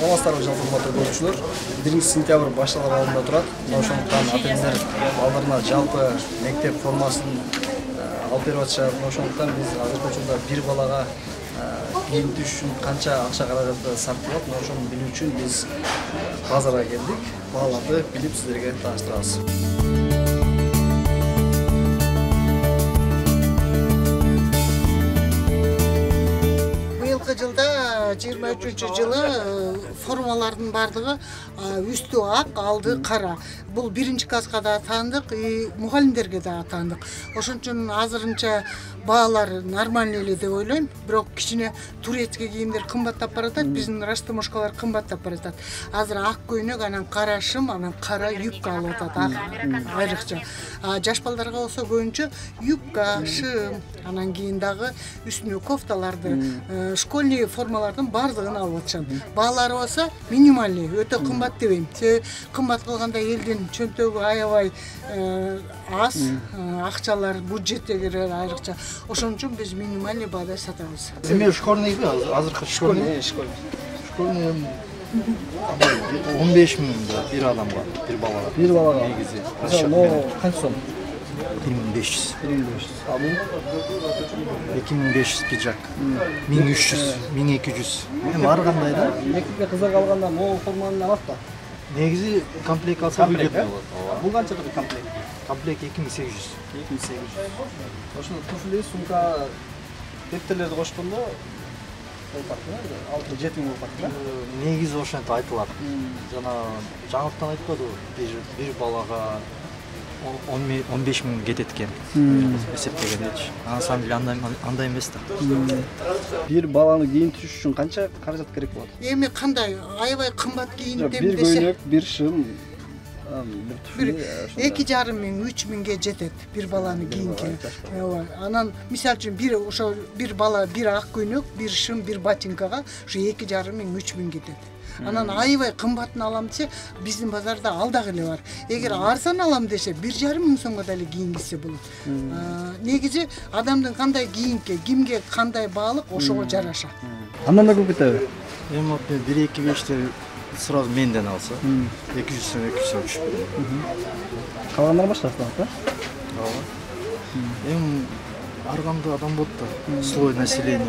Саламатсыздарбы жалпы урматтуу көрүүчүлөр. 1 сентябрь башталар алдында турат. Ошондуктан ата-энелер балдарына жалпы мектеп формасын алып берип атышат. Ошондуктан биз азыркы учурда бир балага кийинтиш үчүн канча акча каражаты сарпталат, ошону билүү үчүн биз базарга келдик. Бааларды билип сиздерге тааныштырабыз. Жылда 23-жылы формалардын бардыгы үстү ак, алды кара. Бул биринчи класска да атандык, мугалимдерге да атандык. Ошон үчүн азырынча баалар нормальный эле деп ойлойм. Бирок кичине турецкий кийимдер кымбаттап баратат, биздин растамошкалар кымбаттап баратат. Азыр ак көйнөк, анан кара шым, анан кара юбка алып атат, айрыкча. Жаш балдарга болсо көбүнчө юбка, шым, анан кийин дагы үстүнө кофталарды, школьный формалардын бардыгын алып атышат. Баалары болсо минимальный, өтө кымбат дебейм. Себеби кымбат кылганда элдин чөнтөгү аябай аз, акчалар бюджетке кирер айрыкча. Ошон үчүн биз минимальный баада сатабыз. Эми школьныйбы, азыркы школьный? Школьный 15 миң бир адамга, бир балага. Бир балага. Негизи. Канча сом? 1500. 1500. А бул 2500 пиджак. 1300, 1200. Эми ар кандай да? Мектепке кыздар калганда могу форманы алат да. Негизи комплект алса бөлөп болот. Бул канча турат комплект? Комплект 2800. 2800. Ошондо туфли, сумка, дептерлерди кошкондо болот да, 6-7 миң болот да. Негизи ошентип айтылат. Жана жаңылыктан айтпадыбы? Бир балага 15 миң кетет экен. Эсептегендечи. На самом деле андай эмес да. Бир баланы кийинтиш үчүн канча каражат керек болот? Эми кандай аябай кымбат кийиндем десе, бир көйнөк, бир шым, бир туфли 2,5 миң, 3 миңге жетет бир баланы кийинке. Анан мисалы үчүн бир ошо бир бала бир ак көйнөк, бир шым, бир ботинкага ошо 2,5 миң, 3 миң кетет. Анан аябай кымбатын алам десе, биздин базарда ал дагы эле бар. Эгер арзан алам десе, 1,5 миң сомго деле кийингисе болот. Негизи адамдын кандай кийинке, кимге кандай баалык ошого жараша. Андан да көп кетеби? Эми 1-2-5 сразу менден алса, 200 сом, 200 сом түшүп берет. Калгандар башташтан да? Ооба. Эми ар кандай адам болот да, слой населения.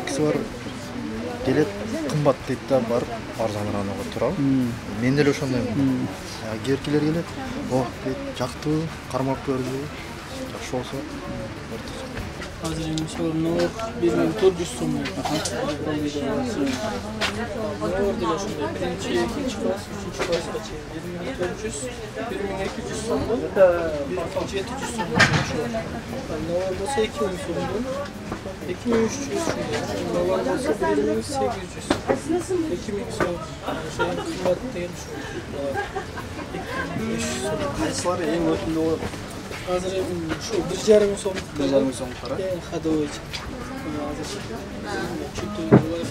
Экиси бар келет, кымбат дейт да, барып арзаныраак турабы. Мен деле ошондоймун. Керкилер келет, "О, жактыбы, кармап көрдү." Жакшы болсо, Азыр эми ошол 1400 сом болот. Деле ошондой биринчи, экинчи класс, үчүнчү класска чейин 1400, 1200 сом болот. 1700 сом болот. Новар болсо 2000 сомдон 2300 сом. Новар болсо 1800. 2000 сом. Ошо кымбат деген ушул. 2500 сом. Кайсылары эң өтүмдүү болот? Азыр эми ушул 1,5 миң сом. 1,5 миң сом кара. Ходовой. Азыр чөтөлөр